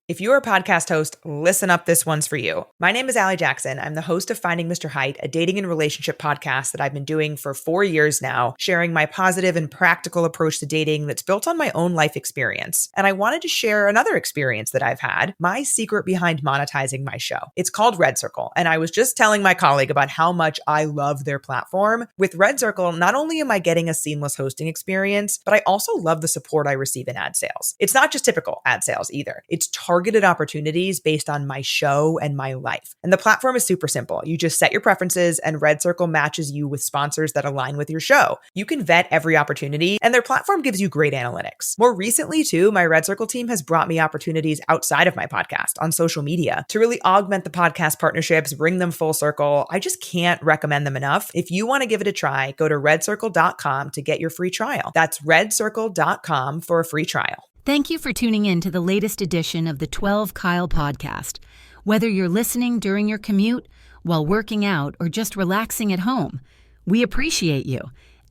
If you're a podcast host, listen up, this one's for you. My name is Allie Jackson. I'm the host of Finding Mr. Height, a dating and relationship podcast that I've been doing for 4 years now, sharing my positive and practical approach to dating that's built on my own life experience. And I wanted to share another experience that I've had, my secret behind monetizing my show. It's called Red Circle, and I was just telling my colleague about how much I love their platform. With Red Circle, not only am I getting a seamless hosting experience, but I also love the support I receive in ad sales. It's not just typical ad sales either. It's targeted opportunities based on my show and my life. And the platform is super simple. You just set your preferences and Red Circle matches you with sponsors that align with your show. You can vet every opportunity and their platform gives you great analytics. More recently too, my Red Circle team has brought me opportunities outside of my podcast on social media to really augment the podcast partnerships, bring them full circle. I just can't recommend them enough. If you want to give it a try, go to redcircle.com to get your free trial. That's redcircle.com for a free trial. Thank you for tuning in to the latest edition of the 12 Kyle podcast. Whether you're listening during your commute, while working out, or just relaxing at home, we appreciate you.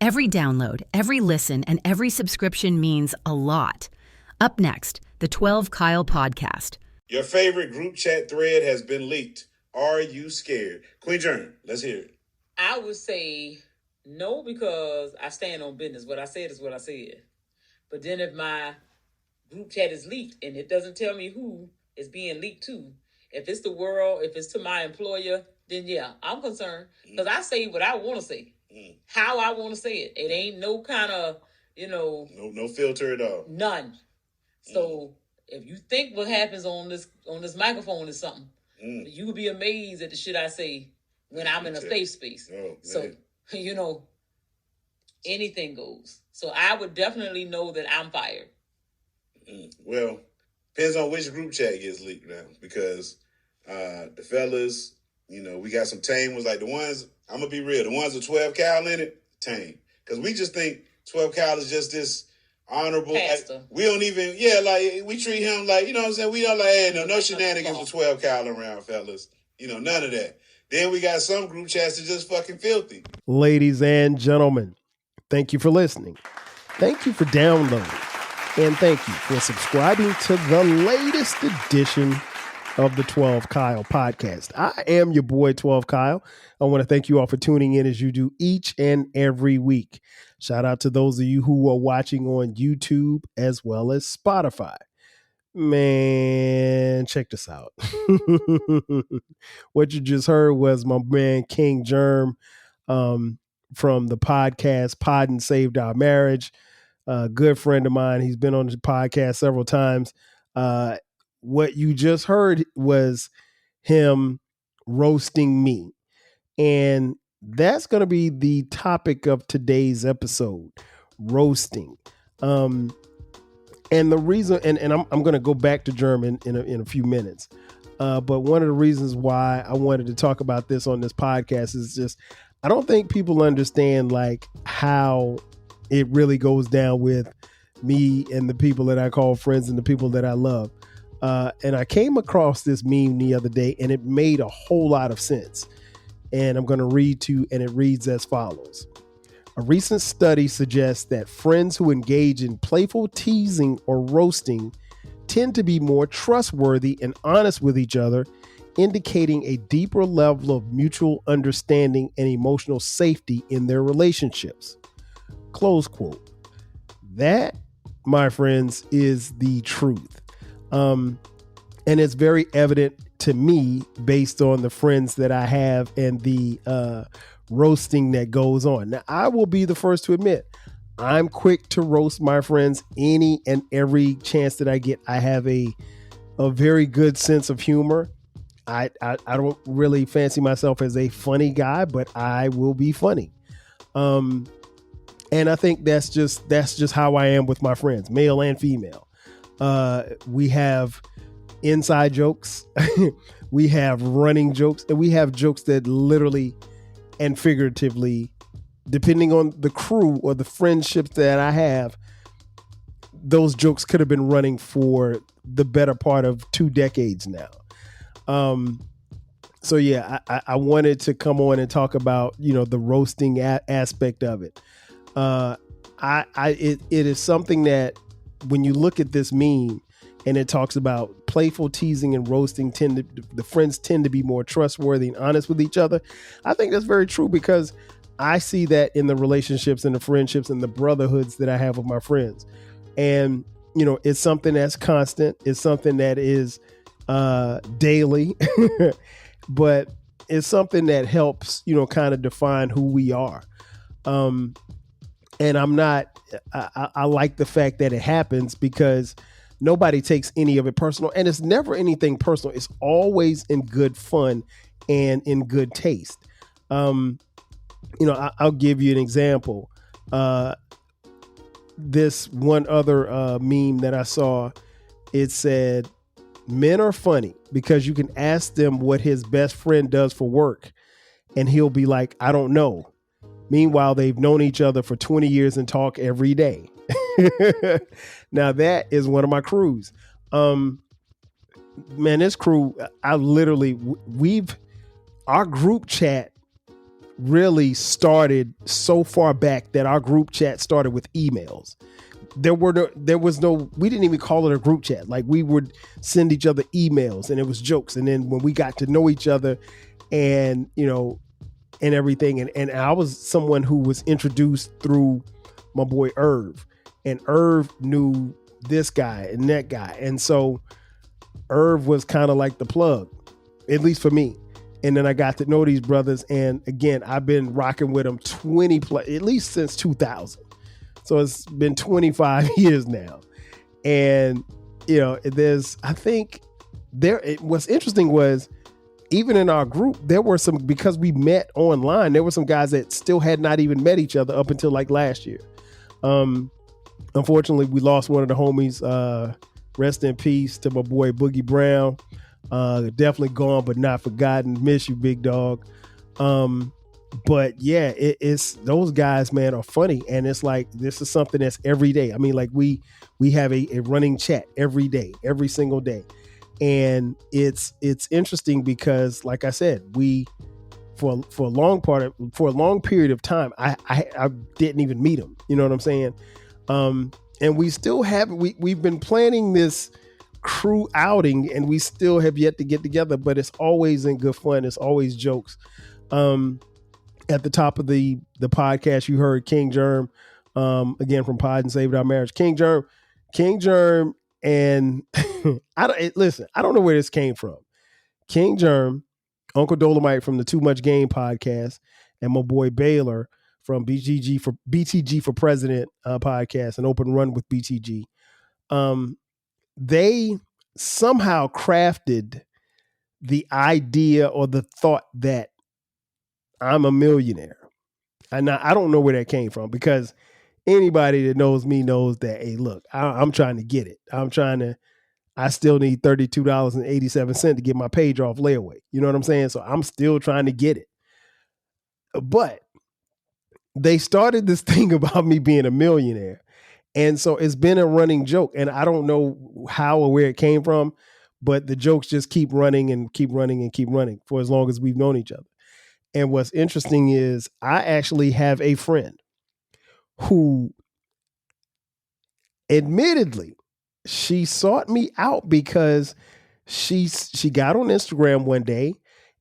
Every download, every listen, and every subscription means a lot. Up next, the 12 Kyle podcast. Your favorite group chat thread has been leaked. Are you scared? Queen Jern, let's hear it. I would say no, because I stand on business. What I said is what I said. But then if my group chat is leaked and it doesn't tell me who is being leaked to, if it's the world, if it's to my employer, then yeah, I'm concerned, because I say what I want to say, how I want to say it. It ain't no kind of, no filter at all. None. So if you think what happens on this microphone is something, you would be amazed at the shit I say when I'm in a safe space. Oh, so, anything goes. So I would definitely know that I'm fired. Well, depends on which group chat gets leaked now, because the fellas, we got some tame ones, like the ones, I'm going to be real, the ones with 12 Cal in it, tame. Because we just think 12 Cal is just this honorable. Like, we don't even, we treat him like, you know what I'm saying? We don't like, hey, no shenanigans with 12 Cal around, fellas. None of that. Then we got some group chats that just fucking filthy. Ladies and gentlemen, thank you for listening. Thank you for downloading. And thank you for subscribing to the latest edition of the 12 Kyle podcast. I am your boy, 12 Kyle. I want to thank you all for tuning in as you do each and every week. Shout out to those of you who are watching on YouTube as well as Spotify. Man, check this out. What you just heard was my man, King Germ, from the podcast Pod and Saved Our Marriage. A good friend of mine. He's been on the podcast several times. What you just heard was him roasting me. And that's going to be the topic of today's episode, roasting. And the reason, and I'm going to go back to German in a few minutes. But one of the reasons why I wanted to talk about this on this podcast is just, I don't think people understand like how it really goes down with me and the people that I call friends and the people that I love. And I came across this meme the other day and it made a whole lot of sense. And I'm going to read to, and it reads as follows. A recent study suggests that friends who engage in playful teasing or roasting tend to be more trustworthy and honest with each other, indicating a deeper level of mutual understanding and emotional safety in their relationships. Close quote. That, my friends, is the truth. And it's very evident to me based on the friends that I have and the roasting that goes on. Now, I will be the first to admit, I'm quick to roast my friends any and every chance that I get. I have a very good sense of humor. I don't really fancy myself as a funny guy, but I will be funny. And I think that's just how I am with my friends, male and female. We have inside jokes, we have running jokes, and we have jokes that literally and figuratively, depending on the crew or the friendships that I have, those jokes could have been running for the better part of 2 decades now. So yeah, I wanted to come on and talk about, the roasting aspect of it. It is something that when you look at this meme and it talks about playful teasing and roasting the friends tend to be more trustworthy and honest with each other. I think that's very true because I see that in the relationships and the friendships and the brotherhoods that I have with my friends. And, it's something that's constant. It's something that is daily, but it's something that helps, kind of define who we are. And I like the fact that it happens because nobody takes any of it personal, and it's never anything personal. It's always in good fun and in good taste. I'll give you an example. This one other meme that I saw, it said, men are funny because you can ask them what his best friend does for work and he'll be like, I don't know. Meanwhile, they've known each other for 20 years and talk every day. Now that is one of my crews. Man, this crew, our group chat really started so far back that our group chat started with emails. We didn't even call it a group chat. Like, we would send each other emails and it was jokes. And then when we got to know each other and, and everything. And I was someone who was introduced through my boy Irv, and Irv knew this guy and that guy. And so Irv was kind of like the plug, at least for me. And then I got to know these brothers. And again, I've been rocking with them at least since 2000. So it's been 25 years now. And, what's interesting was, even in our group, there were some, because we met online, there were some guys that still had not even met each other up until like last year. Unfortunately, we lost one of the homies. Rest in peace to my boy Boogie Brown. Definitely gone, but not forgotten. Miss you, big dog. But yeah, it's those guys, man, are funny. And it's like, this is something that's every day. I mean, like we have a running chat every day, every single day. And it's interesting because, like I said, for a long period of time, I didn't even meet him. You know what I'm saying? And we still we've been planning this crew outing, and we still have yet to get together. But it's always in good fun. It's always jokes. At the top of the podcast, you heard King Germ, again from Pod and Saved Our Marriage. King Germ. And I don't know where this came from. King Germ, Uncle Dolomite from the Too Much Game podcast, and my boy Baylor from BTG for President podcast, an open run with BTG. They somehow crafted the idea or the thought that I'm a millionaire. And I don't know where that came from, because anybody that knows me knows that, hey, look, I'm trying to get it. I still need $32.87 to get my page off layaway. You know what I'm saying? So I'm still trying to get it. But they started this thing about me being a millionaire. And so it's been a running joke. And I don't know how or where it came from, but the jokes just keep running and keep running and keep running for as long as we've known each other. And what's interesting is I actually have a friend who, admittedly, she sought me out because she got on Instagram one day,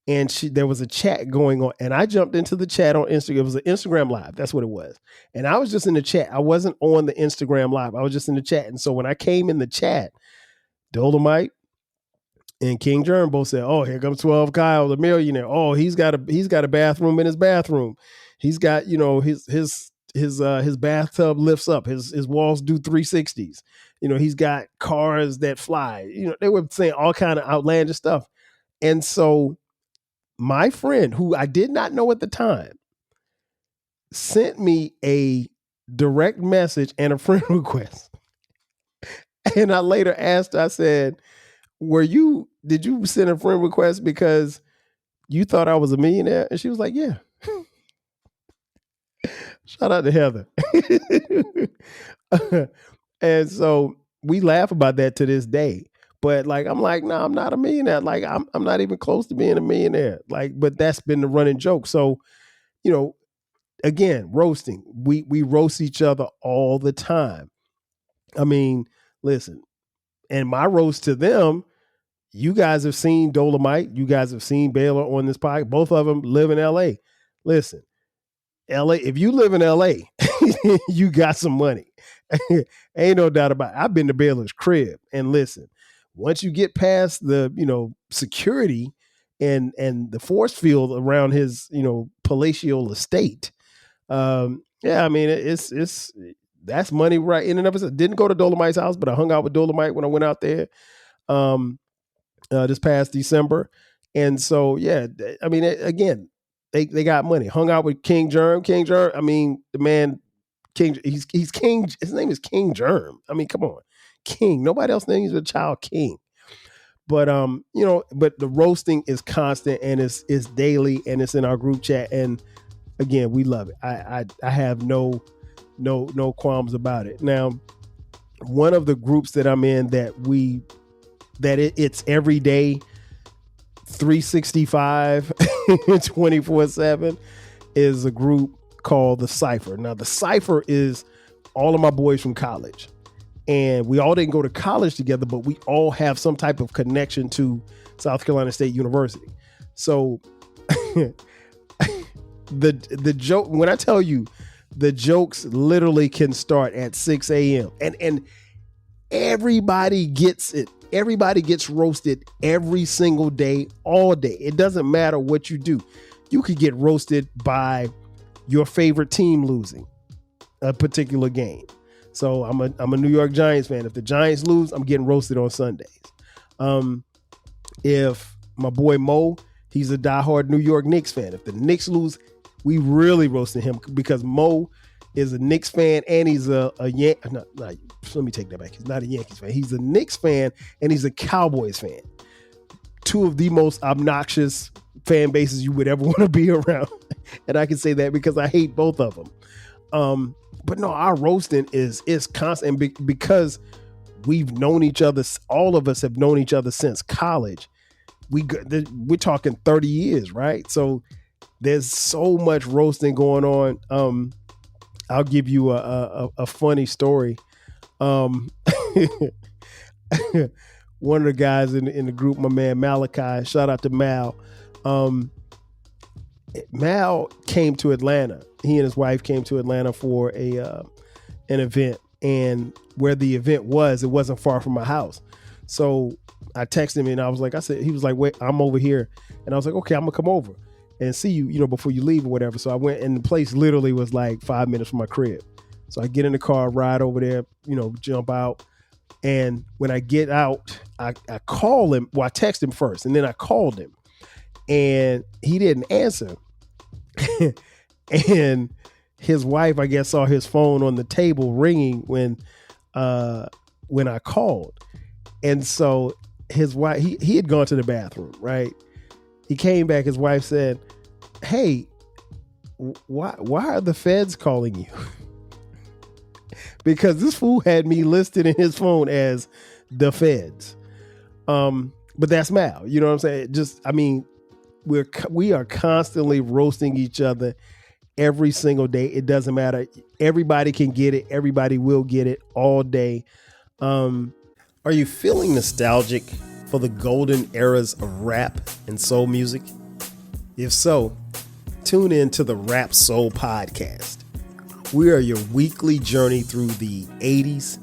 and there was a chat going on, and I jumped into the chat on Instagram. It was an Instagram Live. That's what it was. And I was just in the chat. I wasn't on the Instagram Live. I was just in the chat. And so when I came in the chat, Dolomite and King Germ both said, "Oh, here comes 12 Kyle, the millionaire. Oh, he's got a bathroom in his bathroom. He's got, his bathtub lifts up. His walls do 360s. He's got cars that fly." They were saying all kind of outlandish stuff. And so my friend, who I did not know at the time, sent me a direct message and a friend request. And I later asked, I said, did you send a friend request because you thought I was a millionaire? And she was like, yeah. Shout out to Heather. And so we laugh about that to this day. But I'm like, no, I'm not a millionaire. Like, I'm not even close to being a millionaire. But that's been the running joke. So, again, roasting. We roast each other all the time. I mean, listen, and my roast to them you guys have seen Dolomite. You guys have seen Baylor on this podcast. Both of them live in LA. Listen, LA, if you live in LA, you got some money. Ain't no doubt about it. I've been to Baylor's crib, and listen, once you get past the, security and the force field around his, palatial estate, yeah, I mean, it's that's money right in and of itself. Didn't go to Dolomite's house, but I hung out with Dolomite when I went out there this past December. And so, yeah, I mean, again, they got money. Hung out with King Germ. King Germ, I mean, the man, King, he's King. His name is King Germ. I mean, come on, King. Nobody else names a child King. But but the roasting is constant and it's daily and it's in our group chat. And again, we love it. I have no qualms about it. Now, one of the groups that I'm in it's every day, 365, 24/7 is a group called the Cypher. Now, the Cypher is all of my boys from college. And we all didn't go to college together, but we all have some type of connection to South Carolina State University. So the joke, when I tell you, the jokes literally can start at 6 a.m. And everybody gets it. Everybody gets roasted every single day, all day. It doesn't matter what you do. You could get roasted by your favorite team losing a particular game. So I'm a New York Giants fan. If the Giants lose, I'm getting roasted on Sundays. If my boy Mo, he's a diehard New York Knicks fan. If the Knicks lose, we really roasted him because Mo is a Knicks fan and he's let me take that back. He's not a Yankees fan. He's a Knicks fan and he's a Cowboys fan. Two of the most obnoxious fan bases you would ever want to be around. And I can say that because I hate both of them. But no, our roasting is constant because we've known each other. All of us have known each other since college. We're talking 30 years, right? So there's so much roasting going on. I'll give you a funny story. One of the guys in the group, my man Malachi, shout out to Mal. Mal came to Atlanta. He and his wife came to Atlanta for an event, and where the event was, it wasn't far from my house. So I texted him and he was like, wait, I'm over here. And I was like, okay, I'm gonna come over and see you, before you leave or whatever. So I went, and the place literally was like 5 minutes from my crib. So I get in the car, ride over there, jump out. And when I get out, I call him. Well, I text him first, and then I called him, and he didn't answer. And his wife, I guess, saw his phone on the table ringing when I called. And so his wife, he had gone to the bathroom, right? He came back. His wife said, "Hey, why are the feds calling you?" Because this fool had me listed in his phone as the feds. But that's Mal. You know what I'm saying? We are constantly roasting each other every single day. It doesn't matter. Everybody can get it. Everybody will get it all day. Are you feeling nostalgic for the golden eras of rap and soul music? If so, tune in to the Rap Soul Podcast. We are your weekly journey through the 80s,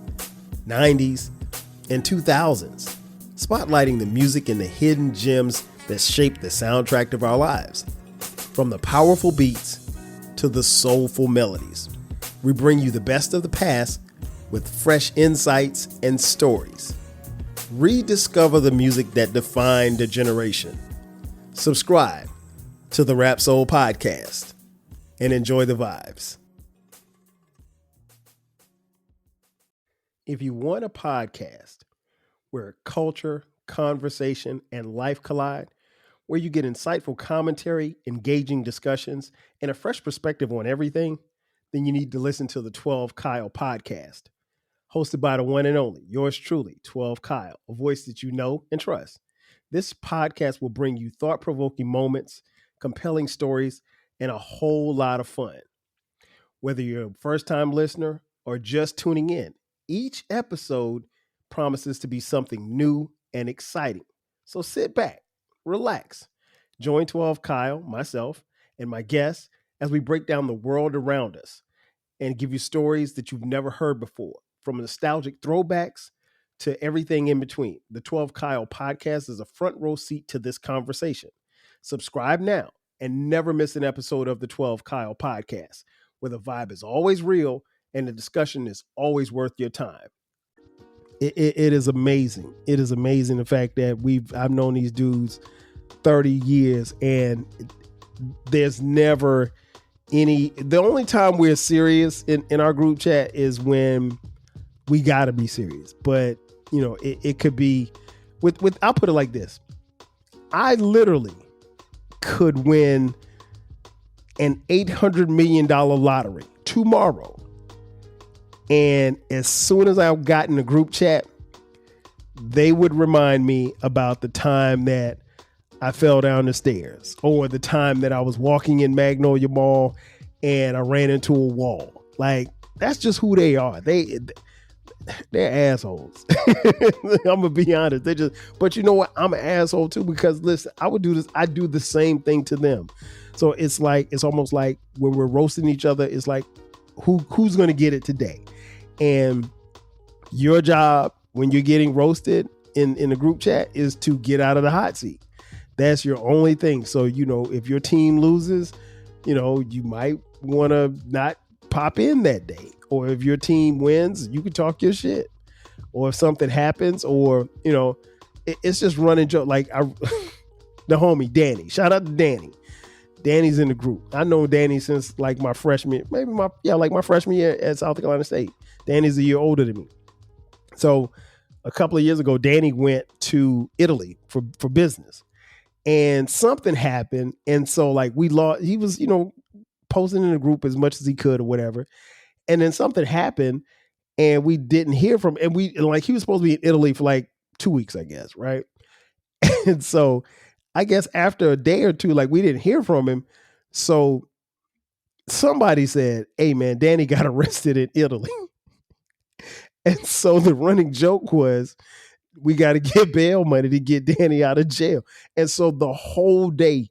90s, and 2000s, spotlighting the music and the hidden gems that shaped the soundtrack of our lives. From the powerful beats to the soulful melodies, we bring you the best of the past with fresh insights and stories. Rediscover the music that defined a generation. Subscribe to the Rap Soul Podcast and enjoy the vibes. If you want a podcast where culture, conversation, and life collide, where you get insightful commentary, engaging discussions, and a fresh perspective on everything, then you need to listen to the 12 Kyle podcast. Hosted by the one and only, yours truly, 12 Kyle, a voice that you know and trust. This podcast will bring you thought-provoking moments, compelling stories, and a whole lot of fun. Whether you're a first-time listener or just tuning in, each episode promises to be something new and exciting. So sit back, relax, join 12 Kyle, myself, and my guests as we break down the world around us and give you stories that you've never heard before, from nostalgic throwbacks to everything in between. The 12 Kyle podcast is a front row seat to this conversation. Subscribe now and never miss an episode of the 12 Kyle podcast, where the vibe is always real and the discussion is always worth your time. It is amazing. It is amazing the fact that I've known these dudes 30 years and there's never the only time we're serious in our group chat is when we gotta be serious. But it could be with I'll put it like this. I literally could win an $800 million lottery tomorrow. And as soon as I got in the group chat, they would remind me about the time that I fell down the stairs, or the time that I was walking in Magnolia Mall and I ran into a wall. Like, that's just who they are. They're assholes. I'm gonna be honest. But you know what? I'm an asshole too, because listen, I do the same thing to them. So it's almost like when we're roasting each other, it's like who's gonna get it today? And your job when you're getting roasted in the group chat is to get out of the hot seat. That's your only thing. So, if your team loses, you might want to not pop in that day. Or if your team wins, you can talk your shit. Or if something happens, or, it's just running joke. Like the homie, Danny. Shout out to Danny. Danny's in the group. I know Danny since like my freshman, my freshman year at South Carolina State. Danny's a year older than me. So a couple of years ago, Danny went to Italy for business. And something happened. And so like we lost, he was, posting in the group as much as he could or whatever. And then something happened and we didn't hear from him. And he was supposed to be in Italy for like 2 weeks, I guess. Right. And so I guess after a day or two, like we didn't hear from him. So somebody said, hey man, Danny got arrested in Italy. And so the running joke was, we got to get bail money to get Danny out of jail. And so the whole day,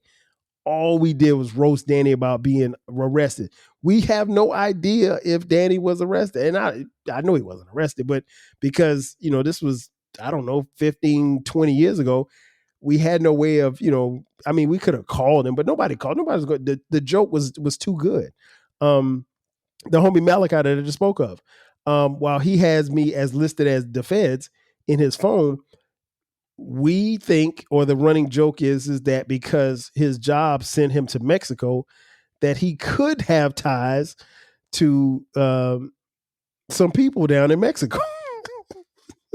all we did was roast Danny about being arrested. We have no idea if Danny was arrested. And I know he wasn't arrested, but because, this was, I don't know, 15, 20 years ago, we had no way of, we could have called him, but nobody called. Nobody was good. The joke was too good. The homie Malachi that I just spoke of, while he has me as listed as the feds in his phone, we think, or the running joke is that because his job sent him to Mexico, that he could have ties to some people down in Mexico.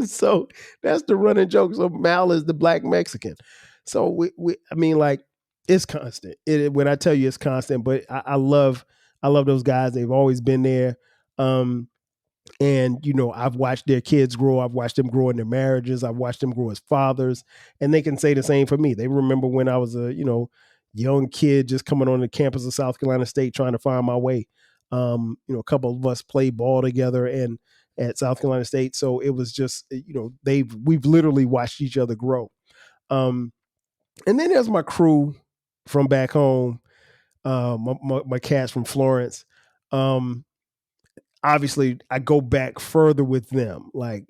So that's the running joke. So Mal is the black Mexican. So it's constant. When I tell you it's constant, but I love those guys. They've always been there. And, I've watched their kids grow. I've watched them grow in their marriages. I've watched them grow as fathers. And they can say the same for me. They remember when I was a, young kid just coming on the campus of South Carolina State trying to find my way. A couple of us played ball together and at South Carolina State. So it was just, we've literally watched each other grow. And then there's my crew from back home, my cats from Florence. Obviously I go back further with them. Like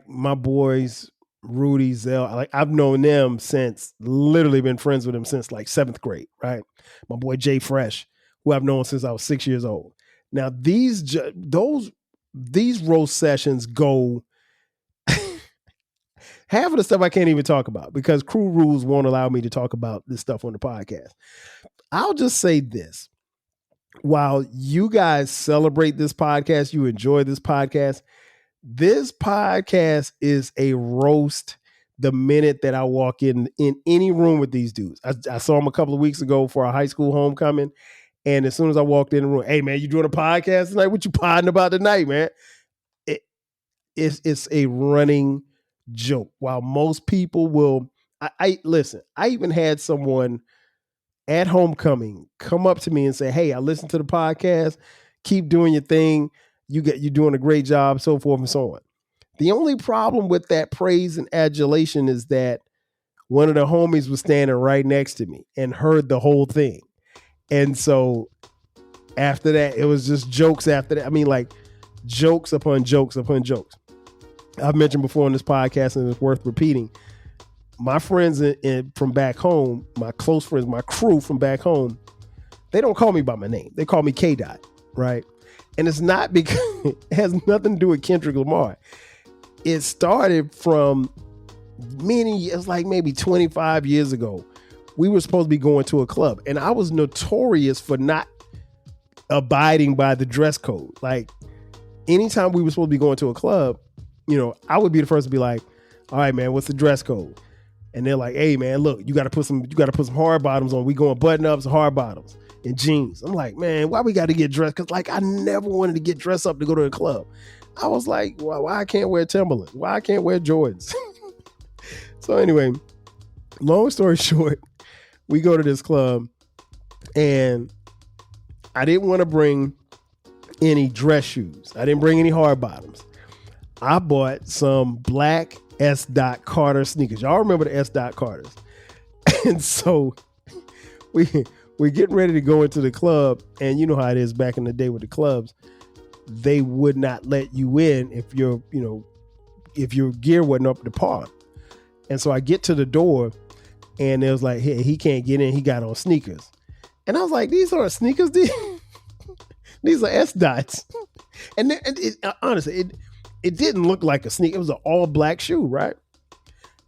my boys, Rudy, Zell, I've known them since, literally been friends with them since like 7th grade, right? My boy Jay Fresh, who I've known since I was 6 years old. Now these roast sessions go, half of the stuff I can't even talk about because crew rules won't allow me to talk about this stuff on the podcast. I'll just say this. While you guys celebrate this podcast, you enjoy this podcast is a roast the minute that I walk in any room with these dudes. I saw them a couple of weeks ago for a high school homecoming. And as soon as I walked in the room, hey man, you doing a podcast tonight? What you podding about tonight, man? It's a running joke. While most people will, I listen, I even had someone at homecoming come up to me and say, hey, I listened to the podcast. Keep doing your thing. You're doing a great job, so forth and so on. The only problem with that praise and adulation is that one of the homies was standing right next to me and heard the whole thing. And so after that, it was just jokes after that. I mean, like jokes upon jokes upon jokes. I've mentioned before on this podcast, and it's worth repeating. My friends from back home, my close friends, my crew from back home, they don't call me by my name. They call me K-Dot, right? And it's not because it has nothing to do with Kendrick Lamar. It started from it's like maybe 25 years ago. We were supposed to be going to a club, and I was notorious for not abiding by the dress code. Like anytime we were supposed to be going to a club, I would be the first to be like, all right, man, what's the dress code? And they're like, hey man, look, you got to put some hard bottoms on. We going button ups, hard bottoms, and jeans. I'm like, man, why we got to get dressed? Cause like I never wanted to get dressed up to go to a club. I was like, why I can't wear Timberland? Why I can't wear Jordans? So anyway, long story short, we go to this club, and I didn't want to bring any dress shoes. I didn't bring any hard bottoms. I bought some black S. Carter sneakers. Y'all remember the S. Carters? And so we're getting ready to go into the club, and you know how it is back in the day with the clubs. They would not let you in if your gear wasn't up to par. And so I get to the door, and it was like, hey, he can't get in. He got on sneakers. And I was like, these aren't sneakers. These are S. And honestly, it didn't look like a sneaker. It was an all black shoe, right?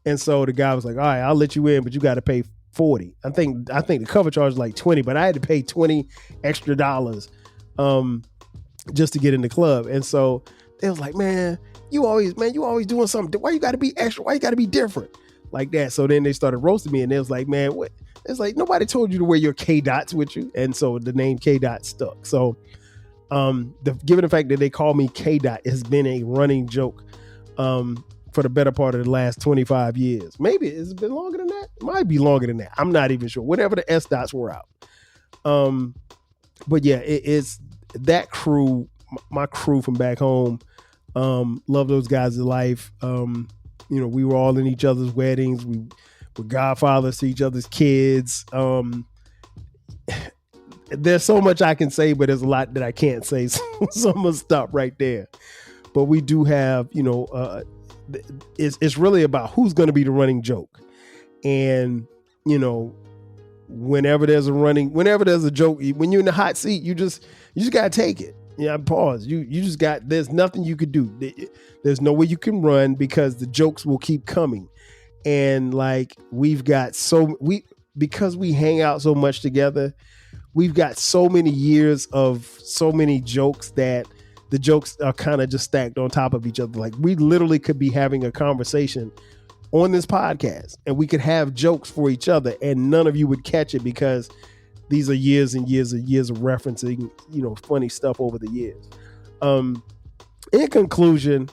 And so the guy was like, all right, I'll let you in, but you got to pay $40. I think the cover charge is like $20, but I had to pay $20 extra just to get in the club. And so they was like, man, you always doing something. Why you got to be extra? Why you got to be different like that? So then they started roasting me, and they was like, man, what? It's like, nobody told you to wear your K-Dots with you. And so the name K-Dot stuck. So given the fact that they call me K-Dot, has been a running joke for the better part of the last 25 years. Maybe it's been longer than that. It might be longer than that. I'm not even sure. Whenever the S dots were out. But yeah, it's that crew, my crew from back home. Love those guys to life. We were all in each other's weddings. We were godfathers to each other's kids. There's so much I can say, but there's a lot that I can't say. So I'm gonna stop right there. But we do have, it's really about who's going to be the running joke. And, whenever there's a joke, when you're in the hot seat, you just got to take it. Yeah, pause. There's nothing you could do. There's no way you can run because the jokes will keep coming. And like, because we hang out so much together, we've got so many years of so many jokes that the jokes are kind of just stacked on top of each other. Like, we literally could be having a conversation on this podcast and we could have jokes for each other and none of you would catch it because these are years and years and years of referencing, funny stuff over the years. In conclusion,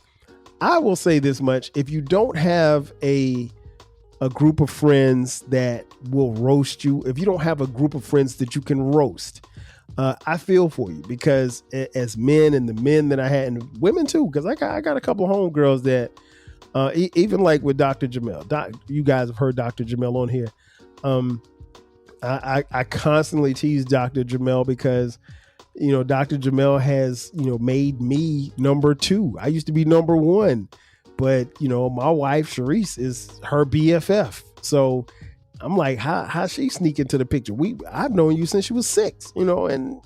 I will say this much. If you don't have a group of friends that will roast you, if you don't have a group of friends that you can roast, I feel for you, because as men, and the men that I had, and women too, because I got a couple of homegirls that even like with Dr. Jamel, you guys have heard Dr. Jamel on here. I constantly tease Dr. Jamel because, Dr. Jamel has, made me number 2. I used to be number 1, but, my wife, Sharice, is her BFF. So I'm like, how she sneak into the picture? I've known you since she was 6, and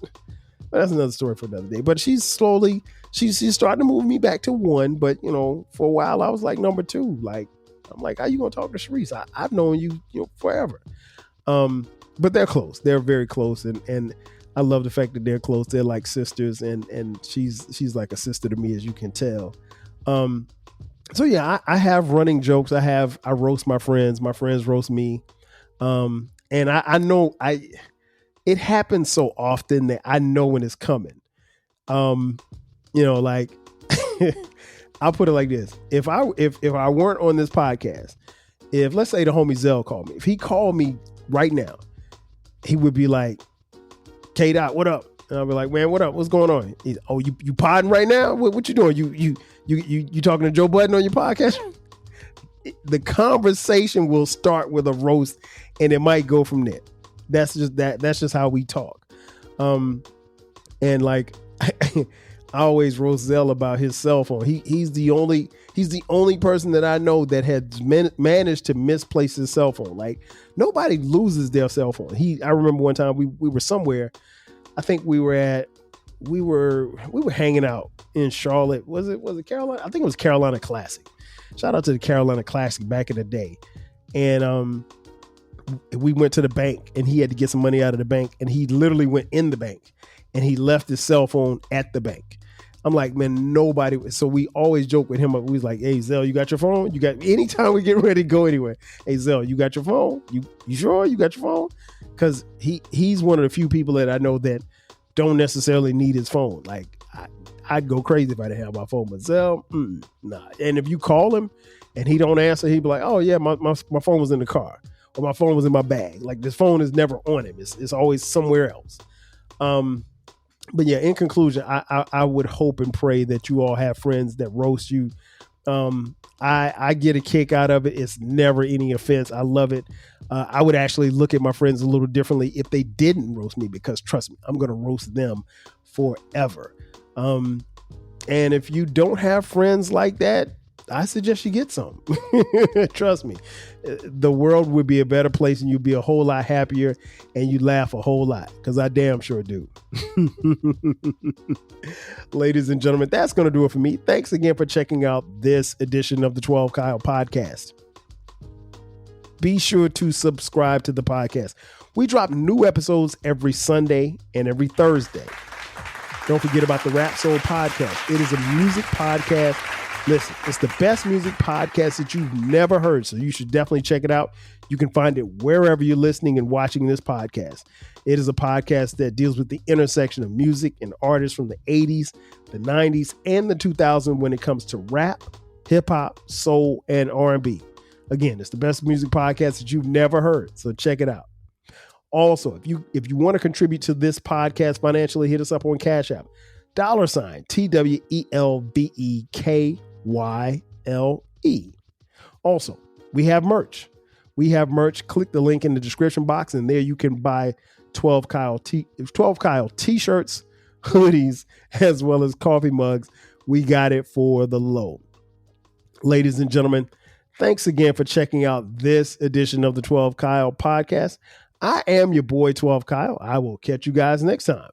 that's another story for another day. But she's starting to move me back to 1. But, for a while I was like number 2. Like, I'm like, how you gonna talk to Sharice? I've known you, forever. But they're close. They're very close, and I love the fact that they're close. They're like sisters, and she's like a sister to me, as you can tell. So yeah, I have running jokes. I roast my friends. My friends roast me. And I know it happens so often that I know when it's coming. Like I'll put it like this. If I weren't on this podcast, if let's say the homie Zell called me, if he called me right now, he would be like, K-Dot, what up? And I'll be like, man, what up? What's going on? You podding right now? What you doing? You talking to Joe Budden on your podcast? The conversation will start with a roast, and it might go from there. That's just how we talk. And like I always roast Zell about his cell phone. He's the only person that I know that has managed to misplace his cell phone. Like nobody loses their cell phone. I remember one time we were somewhere. I think we were hanging out in Charlotte. Was it Carolina? I think it was Carolina Classic. Shout out to the Carolina Classic back in the day. And we went to the bank and he had to get some money out of the bank, and he literally went in the bank and he left his cell phone at the bank. I'm like, man, nobody. So we always joke with him. We was like, hey, Zell, you got your phone? Anytime we get ready to go anywhere. Hey, Zell, you got your phone? You sure you got your phone? Because he's one of the few people that I know that don't necessarily need his phone. Like I'd go crazy if I didn't have my phone, but Zell, nah. And if you call him and he don't answer, he'd be like, oh yeah, my phone was in the car, or my phone was in my bag. Like this phone is never on him. It's always somewhere else. But yeah, in conclusion, I would hope and pray that you all have friends that roast you. I get a kick out of it. It's never any offense. I love it. I would actually look at my friends a little differently if they didn't roast me, because trust me, I'm going to roast them forever. And if you don't have friends like that, I suggest you get some. Trust me, the world would be a better place and you'd be a whole lot happier and you'd laugh a whole lot, because I damn sure do. Ladies and gentlemen, that's going to do it for me. Thanks again for checking out this edition of the 12 Kyle podcast. Be sure to subscribe to the podcast. We drop new episodes every Sunday and every Thursday. Don't forget about the Rap Soul podcast. It is a music podcast. Listen, it's the best music podcast that you've never heard, so you should definitely check it out. You can find it wherever you're listening and watching this podcast. It is a podcast that deals with the intersection of music and artists from the 80s, the 90s, and the 2000s when it comes to rap, hip-hop, soul, and R&B. Again, it's the best music podcast that you've never heard, so check it out. Also, if you want to contribute to this podcast financially, hit us up on Cash App. $TWELVEKYLE. Also, we have merch. Click the link in the description box, and there you can buy 12 Kyle t-shirts, hoodies, as well as coffee mugs. We got it for the low. Ladies and gentlemen, thanks again for checking out this edition of the 12 Kyle podcast. I am your boy 12 Kyle. I will catch you guys next time.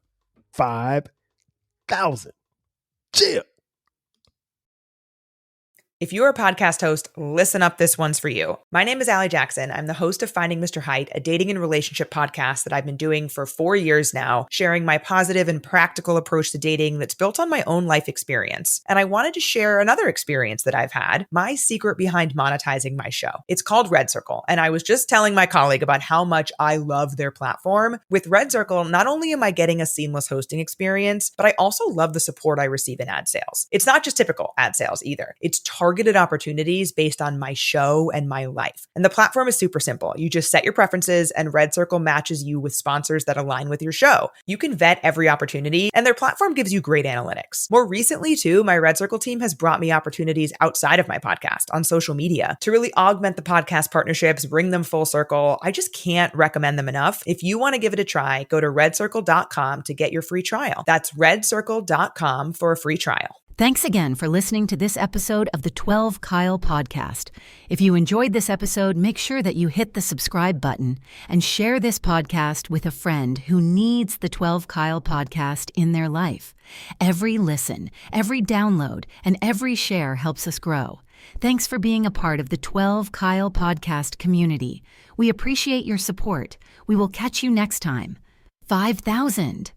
5,000. Chill. If you're a podcast host, listen up, this one's for you. My name is Allie Jackson. I'm the host of Finding Mr. Height, a dating and relationship podcast that I've been doing for 4 years now, sharing my positive and practical approach to dating that's built on my own life experience. And I wanted to share another experience that I've had, my secret behind monetizing my show. It's called Red Circle, and I was just telling my colleague about how much I love their platform. With Red Circle, not only am I getting a seamless hosting experience, but I also love the support I receive in ad sales. It's not just typical ad sales either. It's targeted opportunities based on my show and my life. And the platform is super simple. You just set your preferences and Red Circle matches you with sponsors that align with your show. You can vet every opportunity and their platform gives you great analytics. More recently too, my Red Circle team has brought me opportunities outside of my podcast on social media to really augment the podcast partnerships, bring them full circle. I just can't recommend them enough. If you want to give it a try, go to redcircle.com to get your free trial. That's redcircle.com for a free trial. Thanks again for listening to this episode of the 12 Kyle podcast. If you enjoyed this episode, make sure that you hit the subscribe button and share this podcast with a friend who needs the 12 Kyle podcast in their life. Every listen, every download, and every share helps us grow. Thanks for being a part of the 12 Kyle podcast community. We appreciate your support. We will catch you next time. 5,000.